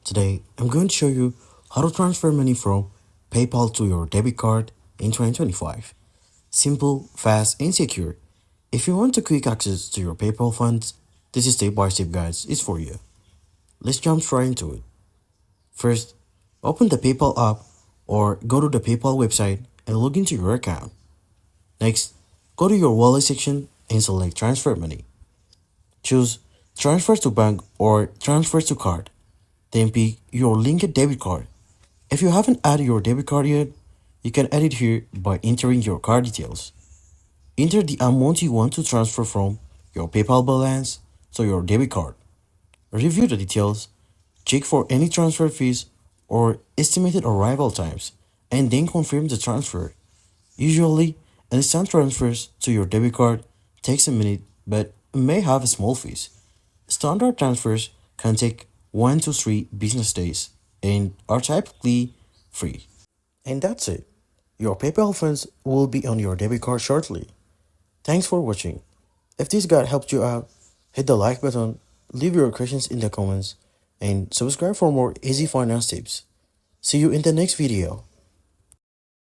Today, I'm going to show you how to transfer money from PayPal to your debit card in 2025. Simple, fast, and secure. If you want to quick access to your PayPal funds, this step-by-step guides is for you. Let's jump straight into it. First, open the PayPal app or go to the PayPal website and log into your account. Next, go to your wallet section and select Transfer Money. Choose Transfer to Bank or Transfer to Card. Then pick your linked debit card. If you haven't added your debit card yet, you can add it here by entering your card details. Enter the amount you want to transfer from your PayPal balance to your debit card. Review the details, check for any transfer fees or estimated arrival times, and then confirm the transfer. Usually, instant transfers to your debit card takes a minute but may have small fees. Standard transfers can take 1 to 3 business days and are typically free. And that's it. Your PayPal funds will be on your debit card shortly. Thanks for watching. If this guide helped you out, hit the like button, leave your questions in the comments, and subscribe for more easy finance tips. See you in the next video.